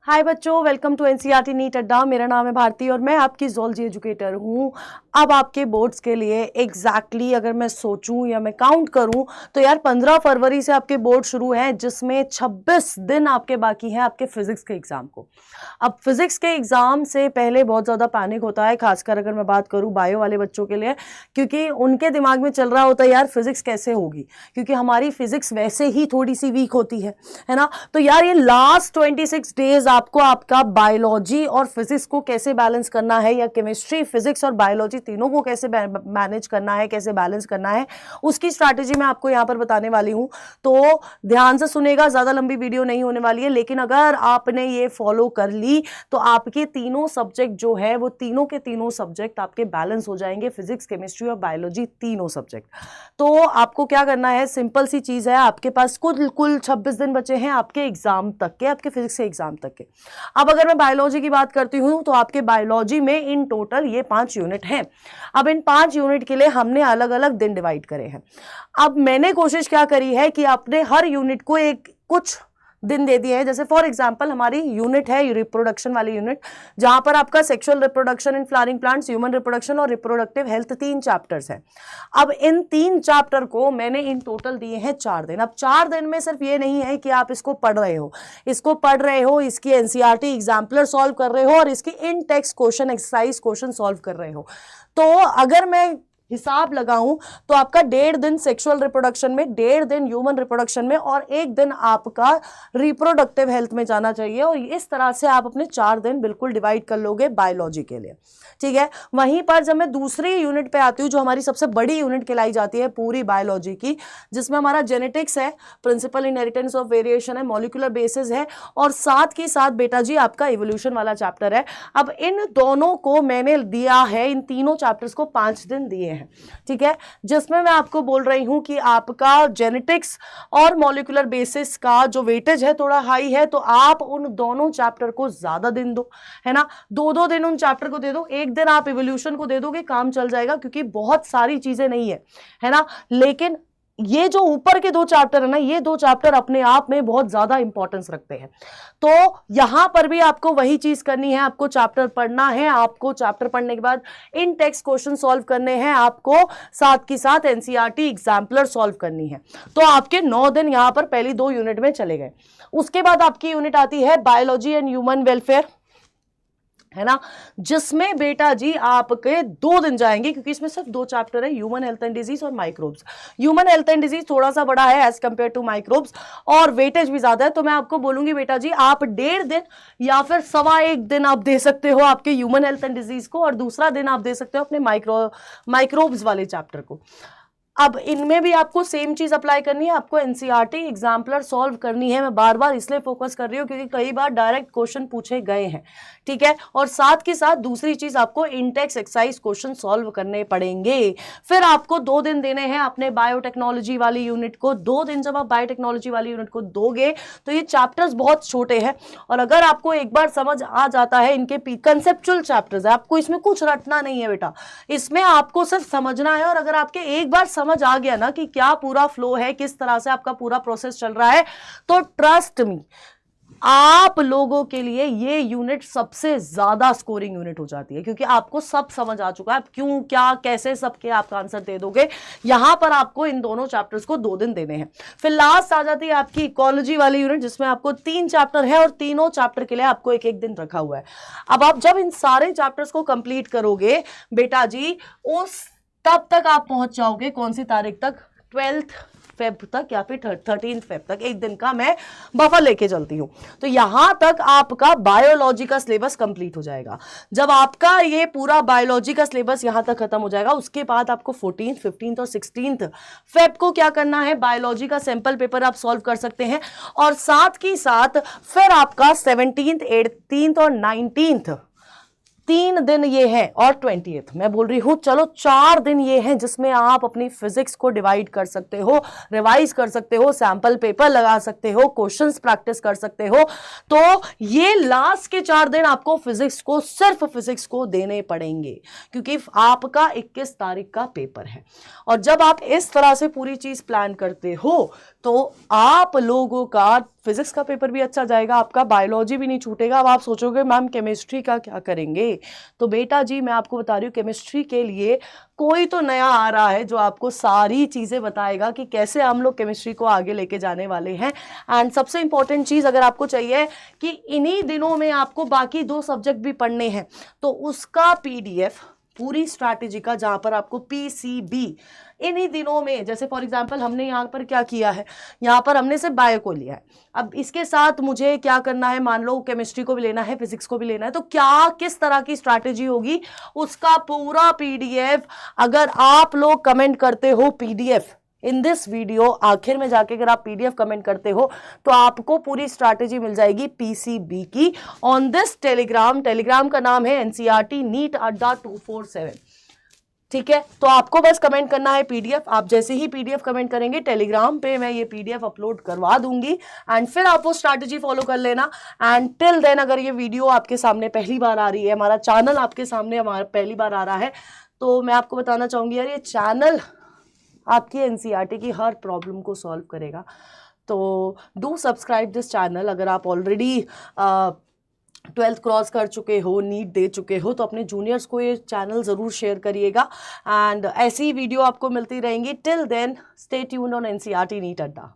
हाय बच्चों, welcome to NCERT NEET अड्डा। मेरा नाम है भारती और मैं आपकी ज़ूलॉजी एजुकेटर हूँ। अब आपके बोर्ड्स के लिए एग्जैक्टली अगर मैं सोचूं या मैं काउंट करूं तो यार 15 फरवरी से आपके बोर्ड शुरू हैं, जिसमें 26 दिन आपके बाकी हैं आपके फिजिक्स के एग्जाम को। अब फिजिक्स के एग्जाम से पहले बहुत ज़्यादा पैनिक होता है, खासकर अगर मैं बात करूं बायो वाले बच्चों के लिए, क्योंकि उनके दिमाग में चल रहा होता है यार फिजिक्स कैसे होगी, क्योंकि हमारी फिजिक्स वैसे ही थोड़ी सी वीक होती है ना। तो यार ये लास्ट 26 डेज आपको आपका बायोलॉजी और फिजिक्स को कैसे बैलेंस करना है, या केमिस्ट्री फिजिक्स और बायोलॉजी तीनों को कैसे मैनेज करना है, कैसे बैलेंस करना है, उसकी स्ट्रैटेजी मैं आपको यहां पर बताने वाली हूं। तो ध्यान से सुनेगा, ज्यादा लंबी वीडियो नहीं होने वाली है, लेकिन अगर आपने ये फॉलो कर ली तो आपके तीनों सब्जेक्ट जो है वो तीनों के तीनों सब्जेक्ट आपके बैलेंस हो जाएंगे, फिजिक्स केमिस्ट्री और बायोलॉजी तीनों सब्जेक्ट। तो आपको क्या करना है, सिंपल सी चीज है, आपके पास कुल 26 दिन बचे हैं आपके एग्जाम तक के, आपके फिजिक्स के एग्जाम तक के। अब अगर मैं बायोलॉजी की बात करती हूं तो आपके बायोलॉजी में इन टोटल ये 5 यूनिट हैं। अब इन 5 यूनिट के लिए हमने अलग अलग दिन डिवाइड करे हैं। अब मैंने कोशिश क्या करी है कि आपने हर यूनिट को एक कुछ दिन दे दिए हैं। जैसे फॉर एग्जांपल हमारी यूनिट है रिप्रोडक्शन वाली यूनिट, जहां पर आपका sexual reproduction in flowering plants, human reproduction और रिप्रोडक्टिव हेल्थ 3 चैप्टर्स हैं। अब इन 3 चैप्टर को मैंने इन टोटल दिए हैं 4 दिन। अब 4 दिन में सिर्फ ये नहीं है कि आप इसको पढ़ रहे हो, इसकी एनसीईआरटी एग्जाम्पलर सॉल्व कर रहे हो और इसकी in text question exercise question solve कर रहे हो। तो अगर मैं हिसाब लगाऊं तो आपका 1.5 दिन सेक्सुअल रिप्रोडक्शन में, 1.5 दिन ह्यूमन रिप्रोडक्शन में और 1 दिन आपका रिप्रोडक्टिव हेल्थ में जाना चाहिए। और इस तरह से आप अपने 4 दिन बिल्कुल डिवाइड कर लोगे बायोलॉजी के लिए, ठीक है। वहीं पर जब मैं दूसरी यूनिट पे आती हूँ, जो हमारी सबसे बड़ी यूनिट कहलाई जाती है पूरी बायोलॉजी की, जिसमें हमारा जेनेटिक्स है, प्रिंसिपल इनहेरिटेंस ऑफ वेरिएशन है, मॉलिक्यूलर बेसिस है और साथ ही साथ बेटा जी आपका इवोल्यूशन वाला चैप्टर है। अब इन दोनों को मैंने दिया है, इन तीनों चैप्टर्स को 5 दिन दिए हैं, ठीक है, जिसमें मैं आपको बोल रही हूं कि आपका जेनेटिक्स और मॉलिक्यूलर बेसिस का जो वेटेज है थोड़ा हाई है, तो आप उन दोनों चैप्टर को ज्यादा दिन दो, है ना। 2-2 दिन उन चैप्टर को दे दो, 1 दिन आप इवोल्यूशन को दे दोगे, काम चल जाएगा, क्योंकि बहुत सारी चीजें नहीं है ना। लेकिन ये जो ऊपर के 2 चैप्टर है ना, ये 2 चैप्टर अपने आप में बहुत ज्यादा इंपॉर्टेंस रखते हैं। तो यहां पर भी आपको वही चीज करनी है, आपको चैप्टर पढ़ना है, आपको चैप्टर पढ़ने के बाद इन टेक्स्ट क्वेश्चन सॉल्व करने हैं, आपको साथ की साथ एनसीईआरटी एग्जाम्पलर सॉल्व करनी है। तो आपके 9 दिन यहां पर पहली 2 यूनिट में चले गए। उसके बाद आपकी यूनिट आती है बायोलॉजी एंड ह्यूमन वेलफेयर, है ना, जिसमें बेटा जी आपके 2 दिन जाएंगे, क्योंकि इसमें सिर्फ 2 चैप्टर है, ह्यूमन हेल्थ एंड डिजीज और microbes. Human health and disease थोड़ा सा बड़ा है एज कंपेयर टू माइक्रोब्स और वेटेज भी ज्यादा है। तो मैं आपको बोलूंगी बेटा जी आप 1.5 दिन या फिर 1.25 दिन आप दे सकते हो आपके ह्यूमन हेल्थ एंड डिजीज को, और दूसरा दिन आप दे सकते हो अपने माइक्रोब्स वाले चैप्टर को। अब इनमें भी आपको सेम चीज अप्लाई करनी है, आपको एनसीईआरटी एग्जाम्पलर सॉल्व करनी है। मैं बार बार इसलिए फोकस कर रही हूँ क्योंकि कई बार डायरेक्ट क्वेश्चन पूछे गए हैं, ठीक है। और साथ के साथ दूसरी चीज आपको इंटेक्स एक्सरसाइज क्वेश्चन सॉल्व करने पड़ेंगे। फिर आपको 2 दिन देने हैं अपने बायोटेक्नोलॉजी वाली यूनिट को। 2 दिन जब आप बायोटेक्नोलॉजी वाली यूनिट को दोगे तो ये चैप्टर्स बहुत छोटे हैं, और अगर आपको एक बार समझ आ जाता है, इनके कंसेप्चुअल चैप्टर्स है, आपको इसमें कुछ रटना नहीं है बेटा, इसमें आपको सिर्फ समझना है। और अगर आपके एक बार समझ आ गया ना कि क्या पूरा फ्लो है, किस तरह से आपका पूरा प्रोसेस चल रहा है, तो ट्रस्ट मी आप लोगों के लिए ये यूनिट सबसे ज्यादा स्कोरिंग यूनिट हो जाती है, क्योंकि आपको सब समझ आ चुका है, क्यों क्या कैसे सबके आपका आंसर दे दोगे। यहां पर आपको इन दोनों चैप्टर्स को 2 दिन देने हैं। फिर लास्ट आ जाती है आपकी इकोलॉजी वाली यूनिट, जिसमें आपको 3 चैप्टर है और तीनों चैप्टर के लिए आपको 1-1 दिन रखा हुआ है। अब आप जब इन सारे चैप्टर्स को कंप्लीट करोगे बेटा जी, उस तब तक आप पहुंच जाओगे कौन सी तारीख तक, 12 फेब तक या फिर 13 फेब तक। 1 दिन का मैं बफर लेके चलती हूं। तो यहां तक आपका बायोलॉजी का सिलेबस कंप्लीट हो जाएगा। जब आपका ये पूरा बायोलॉजी का सिलेबस यहां तक खत्म हो जाएगा, उसके बाद आपको 14th, 15th और 16th फेब को क्या करना है, बायोलॉजी का सैंपल पेपर आप सॉल्व कर सकते हैं। और साथ ही साथ फिर आपका 17th, 18th और 19th 3 दिन ये है, और 20th मैं बोल रही हूं, चलो 4 दिन ये हैं जिसमें आप अपनी फिजिक्स को डिवाइड कर सकते हो, रिवाइज कर सकते हो, सैंपल पेपर लगा सकते हो, क्वेश्चंस प्रैक्टिस कर सकते हो। तो ये लास्ट के 4 दिन आपको फिजिक्स को, सिर्फ फिजिक्स को देने पड़ेंगे, क्योंकि आपका 21 तारीख का पेपर है। और जब आप इस तरह से पूरी चीज प्लान करते हो तो आप लोगों का फिजिक्स का पेपर भी अच्छा जाएगा आपका, बायोलॉजी भी नहीं छूटेगा। अब आप सोचोगे मैम केमिस्ट्री का क्या करेंगे, तो बेटा जी मैं आपको बता रही हूँ केमिस्ट्री के लिए कोई तो नया आ रहा है जो आपको सारी चीज़ें बताएगा कि कैसे हम लोग केमिस्ट्री को आगे लेके जाने वाले हैं। एंड सबसे इंपॉर्टेंट चीज़ अगर आपको चाहिए कि इन्हीं दिनों में आपको बाकी 2 सब्जेक्ट भी पढ़ने हैं, तो उसका PDF पूरी स्ट्रैटेजी का, जहां पर आपको PCB इन्हीं दिनों में, जैसे फॉर एग्जांपल हमने यहाँ पर क्या किया है, यहाँ पर हमने सिर्फ बायो को लिया है। अब इसके साथ मुझे क्या करना है, मान लो केमिस्ट्री को भी लेना है, फिजिक्स को भी लेना है, तो क्या किस तरह की स्ट्रैटेजी होगी, उसका पूरा PDF अगर आप लोग कमेंट करते हो PDF इन दिस वीडियो, आखिर में जाके अगर आप PDF कमेंट करते हो तो आपको पूरी स्ट्रैटेजी मिल जाएगी PCB की ऑन दिस टेलीग्राम का नाम है NCERT नीट अड्डा 247। ठीक है, तो आपको बस कमेंट करना है PDF। आप जैसे ही PDF कमेंट करेंगे टेलीग्राम पे मैं ये PDF अपलोड करवा दूंगी एंड फिर आप वो स्ट्रैटेजी फॉलो कर लेना। एंड टिल देन अगर ये वीडियो आपके सामने पहली बार आ रही है, हमारा चैनल आपके सामने हमारा पहली बार आ रहा है, तो मैं आपको बताना चाहूंगी यार ये चैनल आपकी NCERT की हर प्रॉब्लम को सॉल्व करेगा। तो डू सब्सक्राइब दिस चैनल। अगर आप ऑलरेडी 12th क्रॉस कर चुके हो, नीट दे चुके हो, तो अपने जूनियर्स को ये चैनल ज़रूर शेयर करिएगा एंड ऐसी वीडियो आपको मिलती रहेंगी। Till then stay tuned on NCERT NEET अड्डा।